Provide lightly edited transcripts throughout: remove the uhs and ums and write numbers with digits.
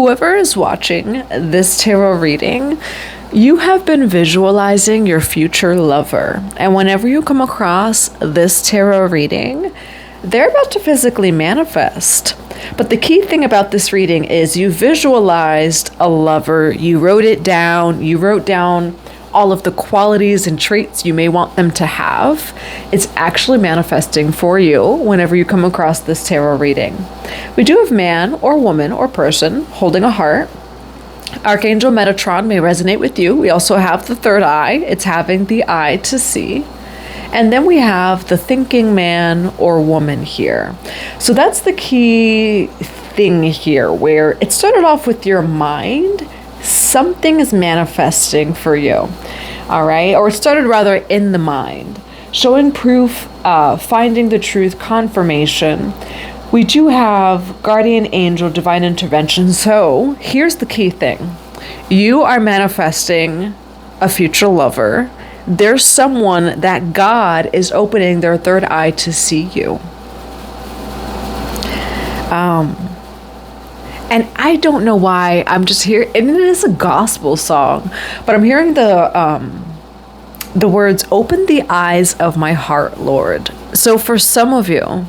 whoever is watching this tarot reading, you have been visualizing your future lover. And whenever you come across this tarot reading, they're about to physically manifest. But the key thing about this reading is you visualized a lover, you wrote it down, you wrote down all of the qualities and traits you may want them to have. It's actually manifesting for you whenever you come across this tarot reading. We do have man or woman or person holding a heart. Archangel Metatron may resonate with you. We also have the third eye. It's having the eye to see. And then we have the thinking man or woman here. So that's the key thing here, where it started off with your mind. Something is manifesting for you. All right. Or it started rather in the mind. Showing proof, finding the truth, confirmation. We do have guardian angel, divine intervention. So here's the key thing. You are manifesting a future lover. There's someone that God is opening their third eye to see you. And I don't know why I'm just here, and it is a gospel song, but I'm hearing the words, "Open the eyes of my heart, Lord." So for some of you,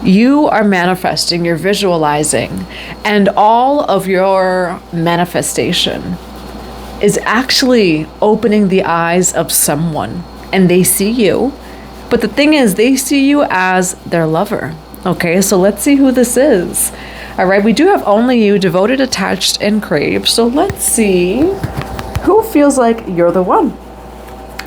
you are manifesting, you're visualizing, and all of your manifestation is actually opening the eyes of someone, and they see you. But the thing is, they see you as their lover. Okay, so let's see who this is. All right, we do have only you, devoted, attached, and craved. So let's see who feels like you're the one.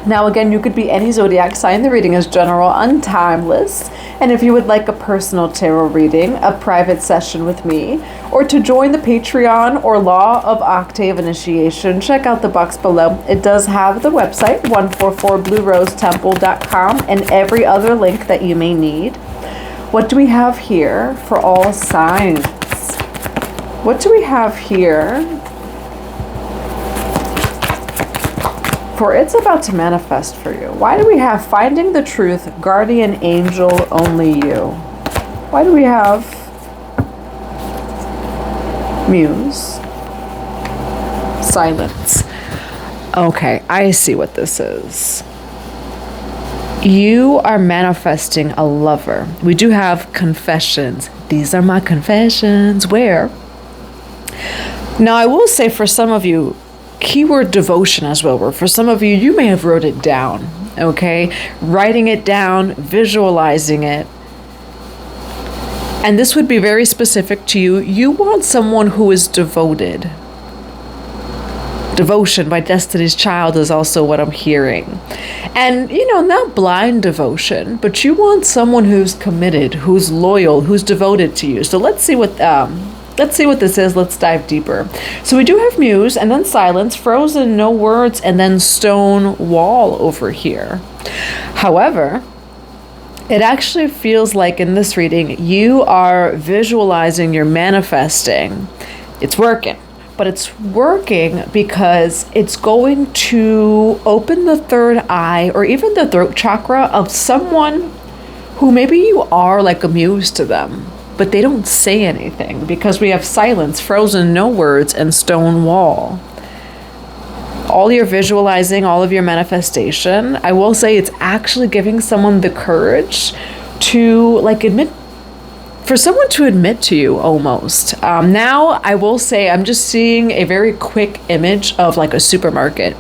Now, again, you could be any zodiac sign. The reading is general, untimeless. And if you would like a personal tarot reading, a private session with me, or to join the Patreon or Law of Octave initiation, check out the box below. It does have the website, 144bluerosetemple.com, and every other link that you may need. What do we have here for all signs? What do we have here? For it's about to manifest for you. Why do we have finding the truth, guardian angel, only you? Why do we have muse, silence? Okay, I see what this is. You are manifesting a lover. We do have confessions. These are my confessions. Where? Now, I will say for some of you, keyword devotion as well, where for some of you, you may have wrote it down, okay? Writing it down, visualizing it. And this would be very specific to you. You want someone who is devoted. Devotion by Destiny's Child is also what I'm hearing. And, not blind devotion, but you want someone who's committed, who's loyal, who's devoted to you. So let's see what this is. Let's dive deeper. So we do have muse, and then silence, frozen, no words, and then stone wall over here. However, it actually feels like in this reading, you are visualizing, you're manifesting. It's working. But it's working because it's going to open the third eye or even the throat chakra of someone who maybe you are like a muse to them, but they don't say anything because we have silence, frozen, no words, and stone wall. All your visualizing, all of your manifestation, I will say it's actually giving someone the courage to for someone to admit to you almost. Now, I will say I'm just seeing a very quick image of like a supermarket,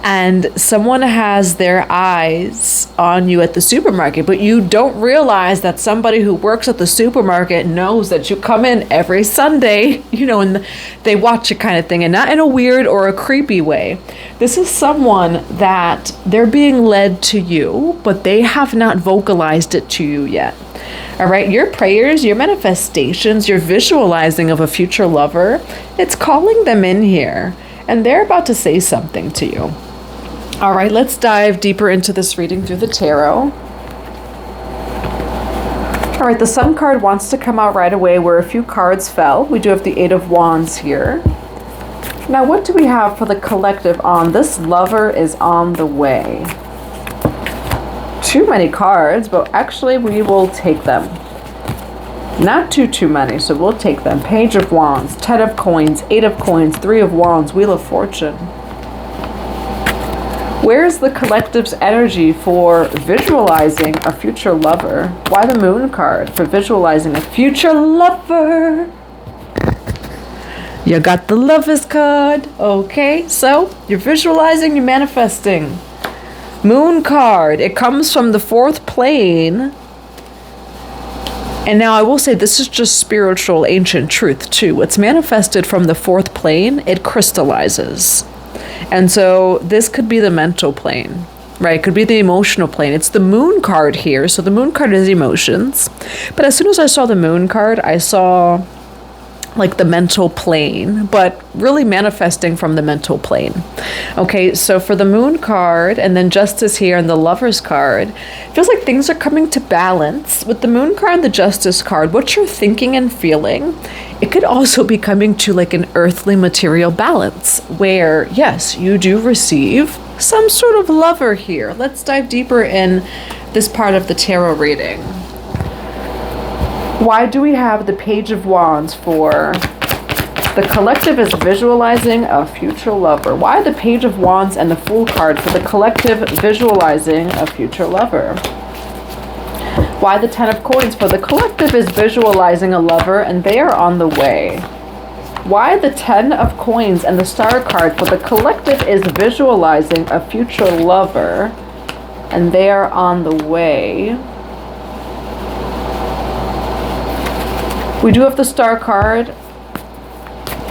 and someone has their eyes on you at the supermarket, but you don't realize that somebody who works at the supermarket knows that you come in every Sunday, and they watch it kind of thing, and not in a weird or a creepy way. This is someone that they're being led to you, but they have not vocalized it to you yet. All right, your prayers, your manifestations, your visualizing of a future lover, it's calling them in here, and they're about to say something to you. All right, let's dive deeper into this reading through the tarot. All right, the Sun card wants to come out right away where a few cards fell. We do have the Eight of Wands here. Now, what do we have for the collective on this lover is on the way? Too many cards, but actually we will take them. Not too many, so we'll take them. Page of Wands, 10 of Coins, 8 of Coins, 3 of Wands, Wheel of Fortune. Where's the collective's energy for visualizing a future lover? Why the Moon card for visualizing a future lover? You got the Lovers card. Okay, so you're visualizing, you're manifesting. Moon card, it comes from the 4th plane. And now I will say this is just spiritual ancient truth too. What's manifested from the 4th plane, it crystallizes. And so this could be the mental plane, right? It could be the emotional plane. It's the Moon card here. So the Moon card is emotions. But as soon as I saw the Moon card, I saw like the mental plane, but really manifesting from the mental plane. Okay, so for the Moon card and then Justice here and the Lovers card, it feels like things are coming to balance. With the Moon card and the Justice card, what you're thinking and feeling, it could also be coming to like an earthly material balance where, yes, you do receive some sort of lover here. Let's dive deeper in this part of the tarot reading. Why do we have the Page of Wands for the collective is visualizing a future lover? Why the Page of Wands and the Fool card for the collective visualizing a future lover? Why the 10 of Coins for the collective is visualizing a lover and they are on the way? Why the 10 of Coins and the Star card for the collective is visualizing a future lover and they are on the way? We do have the Star card,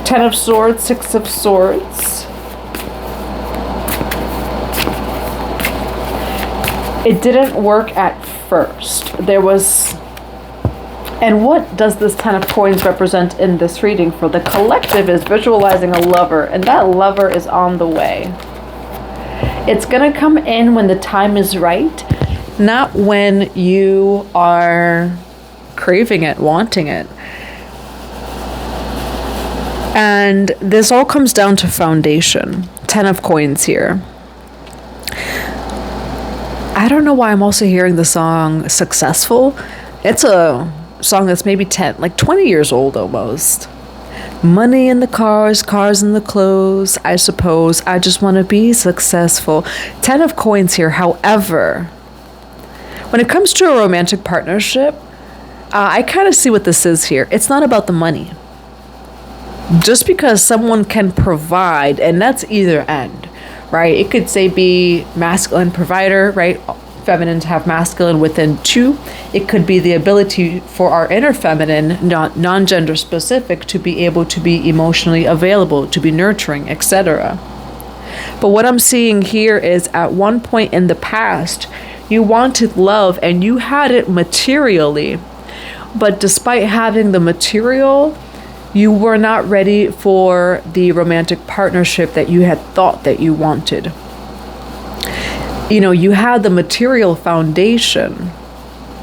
10 of Swords, 6 of Swords. It didn't work at first. There was... And what does this 10 of Coins represent in this reading? For the collective is visualizing a lover, and that lover is on the way. It's going to come in when the time is right, not when you are craving it, wanting it. And this all comes down to foundation. 10 of Coins here. I don't know why I'm also hearing the song Successful. It's a song that's maybe 20 years old almost. Money in the cars, cars in the clothes. I suppose I just want to be successful. 10 of Coins here. However, when it comes to a romantic partnership, I kind of see what this is here. It's not about the money. Just because someone can provide, and that's either end, right? It could say be masculine provider, right? Feminine to have masculine within two. It could be the ability for our inner feminine, not non-gender specific, to be able to be emotionally available, to be nurturing, etc. But what I'm seeing here is at one point in the past, you wanted love and you had it materially. But despite having the material, you were not ready for the romantic partnership that you had thought that you wanted. You know, you had the material foundation,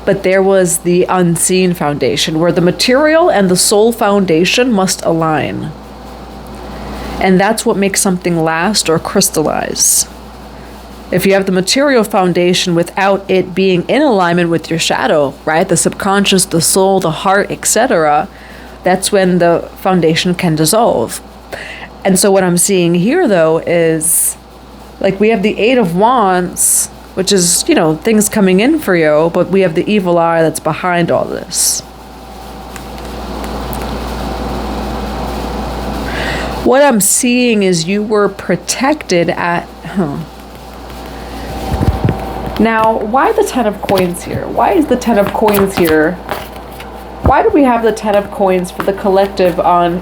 but there was the unseen foundation where the material and the soul foundation must align. And that's what makes something last or crystallize. If you have the material foundation without it being in alignment with your shadow, right? The subconscious, the soul, the heart, etc., that's when the foundation can dissolve. And so what I'm seeing here, though, is like we have the 8 of Wands, which is, you know, things coming in for you, but we have the evil eye that's behind all this. What I'm seeing is you were protected at... Now, why the 10 of Coins here? Why is the 10 of Coins here? Why do we have the 10 of Coins for the collective on...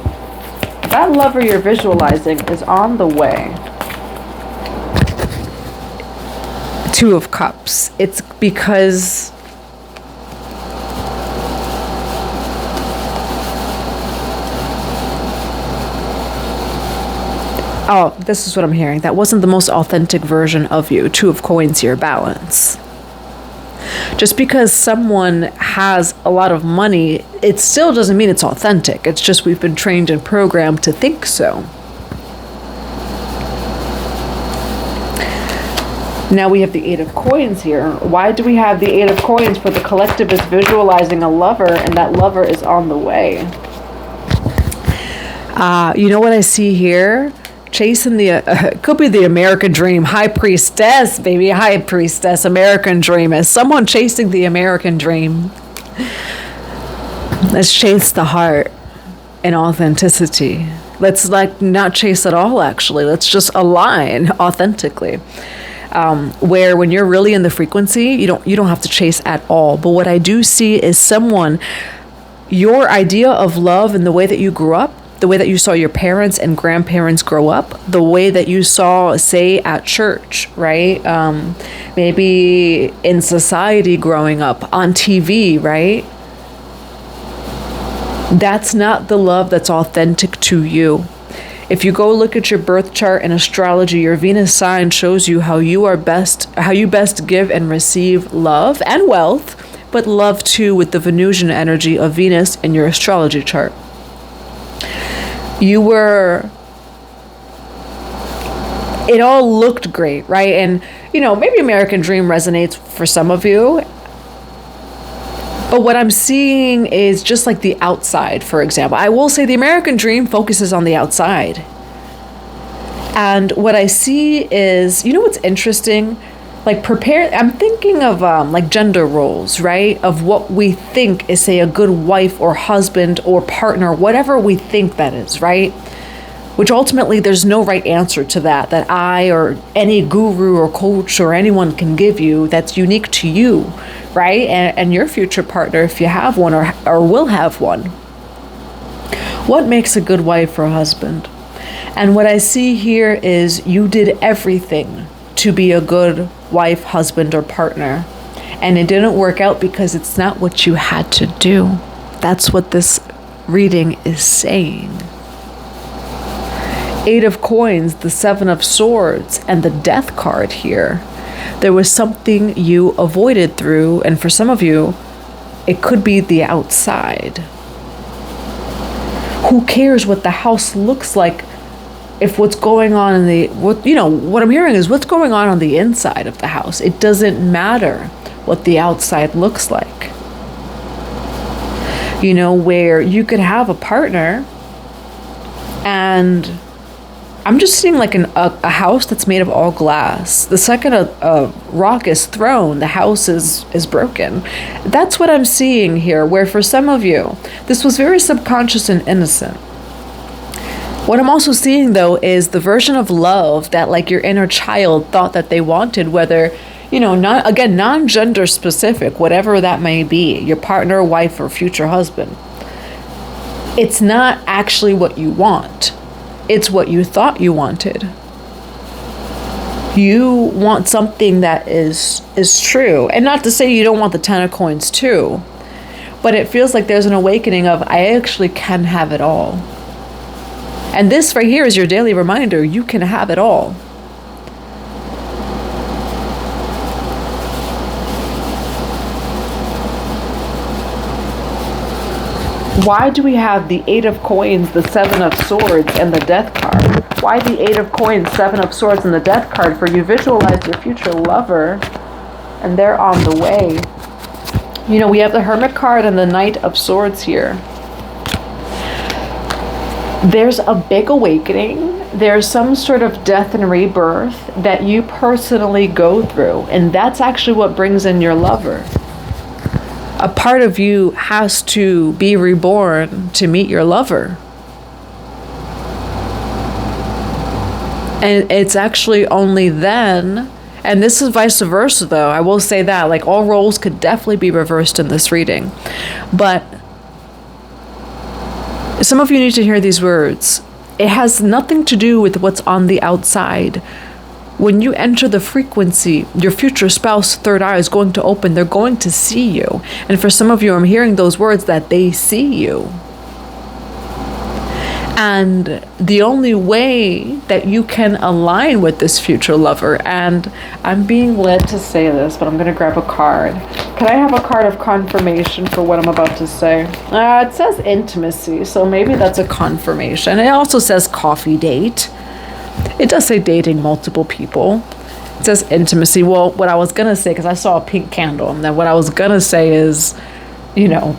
That lover you're visualizing is on the way. 2 of Cups. It's because... Oh, this is what I'm hearing. That wasn't the most authentic version of you. 2 of Coins here, balance. Just because someone has a lot of money, it still doesn't mean it's authentic. It's just we've been trained and programmed to think so. Now we have the Eight of Coins here. Why do we have the Eight of Coins? For the collective is visualizing a lover, and that lover is on the way. You know what I see here? Chasing the, could be the American dream. High Priestess, baby. High Priestess, American dream. As someone chasing the American dream. Let's chase the heart and authenticity. Let's not chase at all, actually. Let's just align authentically. Where when you're really in the frequency, you don't have to chase at all. But what I do see is someone, your idea of love and the way that you grew up, the way that you saw your parents and grandparents grow up, the way that you saw, say, at church, right? Maybe in society growing up, on TV, right? That's not the love that's authentic to you. If you go look at your birth chart in astrology, your Venus sign shows you how you best give and receive love and wealth, but love too with the Venusian energy of Venus in your astrology chart. It all looked great, right? And, maybe American Dream resonates for some of you. But what I'm seeing is just like the outside, for example. I will say the American Dream focuses on the outside. And what I see is, what's interesting? I'm thinking of gender roles, right? Of what we think is, say, a good wife or husband or partner, whatever we think that is, right? Which ultimately there's no right answer to that I or any guru or coach or anyone can give you that's unique to you, right? And your future partner, if you have one or will have one. What makes a good wife or husband? And what I see here is you did everything to be a good wife, husband, or partner. And it didn't work out because it's not what you had to do. That's what this reading is saying. Eight of Coins, the Seven of Swords, and the Death card here. There was something you avoided through, and for some of you, it could be the outside. Who cares what the house looks like if what's going on what I'm hearing is what's going on the inside of the house. It doesn't matter what the outside looks like. Where you could have a partner and I'm just seeing a house that's made of all glass. The second a rock is thrown, the house is broken. That's what I'm seeing here, where for some of you, this was very subconscious and innocent. What I'm also seeing, though, is the version of love that your inner child thought that they wanted, whether, non-gender specific, whatever that may be, your partner, wife, or future husband. It's not actually what you want. It's what you thought you wanted. You want something that is true. And not to say you don't want the Ten of Coins too, but it feels like there's an awakening of, I actually can have it all. And this right here is your daily reminder, you can have it all. Why do we have the Eight of Coins, the Seven of Swords, and the Death card? Why the Eight of Coins, Seven of Swords, and the Death card? For you visualize your future lover, and they're on the way. We have the Hermit card and the Knight of Swords here. There's a big awakening. There's some sort of death and rebirth that you personally go through, and that's actually what brings in your lover. A part of you has to be reborn to meet your lover. And it's actually only then, and this is vice versa though, I will say that, all roles could definitely be reversed in this reading. But some of you need to hear these words. It has nothing to do with what's on the outside. When you enter the frequency, your future spouse, third eye, is going to open. They're going to see you. And for some of you, I'm hearing those words that they see you. And the only way that you can align with this future lover, and I'm being led to say this, but I'm going to grab a card. Can I have a card of confirmation for what I'm about to say? It says intimacy, so maybe that's a confirmation. It also says coffee date. It does say dating multiple people. It says intimacy. Well, what I was going to say, because I saw a pink candle, and then what I was going to say is, you know,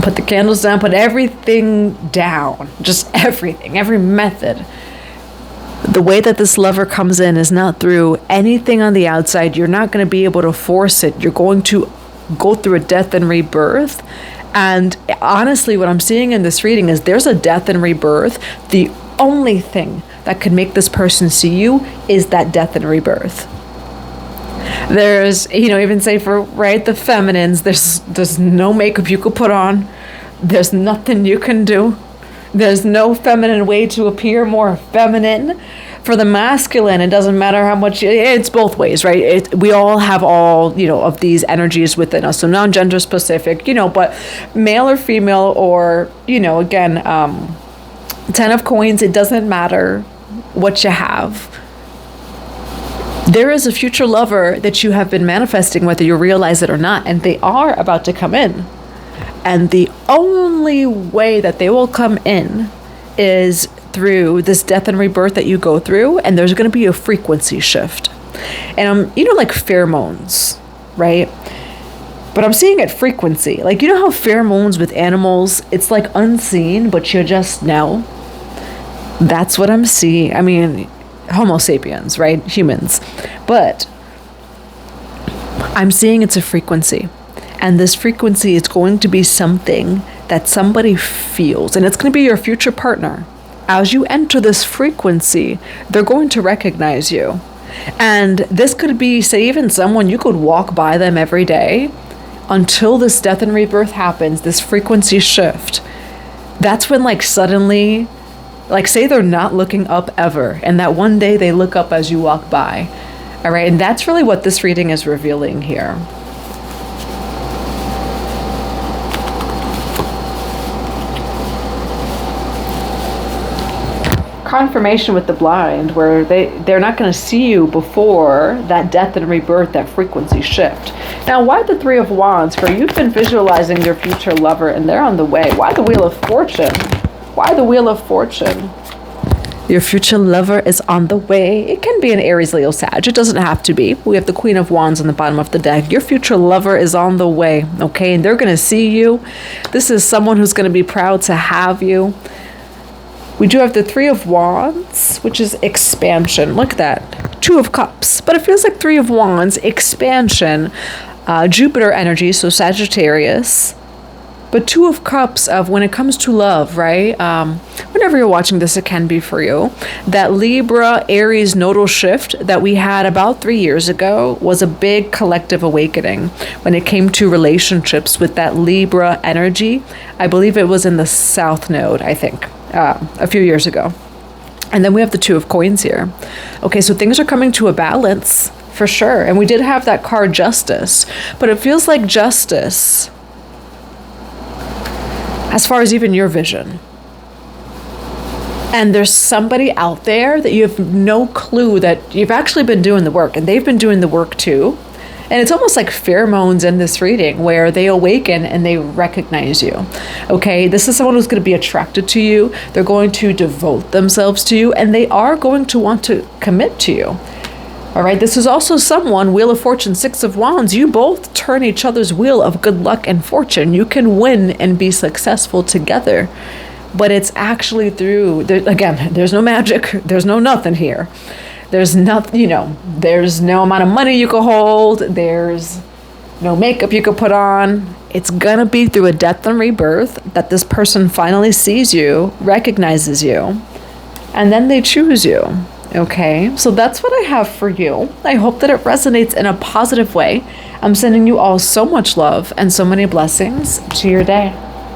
put the candles down, put everything down, just everything, every method. The way that this lover comes in is not through anything on the outside. You're not going to be able to force it. You're going to go through a death and rebirth. And honestly, what I'm seeing in this reading is there's a death and rebirth. The only thing that could make this person see you is that death and rebirth. There's, you know, even say for, right, the feminines, there's no makeup you could put on. There's nothing you can do. There's no feminine way to appear more feminine. For the masculine, it doesn't matter how much, it's both ways, right? We all have all, you know, of these energies within us. So non-gender specific, you know, but male or female, or, you know, again, 10 of coins, it doesn't matter what you have. There is a future lover that you have been manifesting, whether you realize it or not, and they are about to come in. And the only way that they will come in is through this death and rebirth that you go through, and there's going to be a frequency shift. And you know, like pheromones, right? But I'm seeing it frequency. Like, you know how pheromones with animals, it's like unseen, but you just know? That's what I'm seeing. I mean, Homo sapiens, right? Humans. But I'm seeing it's a frequency. And this frequency is going to be something that somebody feels. And it's going to be your future partner. As you enter this frequency, they're going to recognize you. And this could be, say, even someone, you could walk by them every day until this death and rebirth happens, this frequency shift. That's when, like, suddenly, like, say they're not looking up ever, and that one day they look up as you walk by. All right, and that's really what this reading is revealing here. Confirmation with the blind, where they're not going to see you before that death and rebirth, that frequency shift. Now, why the Three of Wands? For you've been visualizing your future lover and they're on the way. Why the Wheel of Fortune? Why the Wheel of Fortune? Your future lover is on the way. It can be an Aries, Leo, Sag. It doesn't have to be. We have the Queen of Wands on the bottom of the deck. Your future lover is on the way, okay? And they're going to see you. This is someone who's going to be proud to have you. We do have the Three of Wands, which is expansion. Look at that. Two of Cups. But it feels like Three of Wands, expansion, Jupiter energy, so Sagittarius. But Two of Cups of when it comes to love, right? Whenever you're watching this, it can be for you. That Libra Aries nodal shift that we had about 3 years ago was a big collective awakening when it came to relationships with that Libra energy. I believe it was in the South Node, I think. A few years ago. And then we have the Two of Coins here. Okay, so things are coming to a balance for sure. And we did have that card Justice, but it feels like justice as far as even your vision. And there's somebody out there that you have no clue that you've actually been doing the work, and they've been doing the work too. And it's almost like pheromones in this reading where they awaken and they recognize you. Okay, this is someone who's going to be attracted to you. They're going to devote themselves to you, and they are going to want to commit to you. All right, this is also someone, Wheel of Fortune, Six of Wands. You both turn each other's wheel of good luck and fortune. You can win and be successful together. But it's actually through, again, there's no magic. There's no nothing here. There's nothing, you know, there's no amount of money you can hold. There's no makeup you could put on. It's going to be through a death and rebirth that this person finally sees you, recognizes you, and then they choose you. Okay, so that's what I have for you. I hope that it resonates in a positive way. I'm sending you all so much love and so many blessings to your day.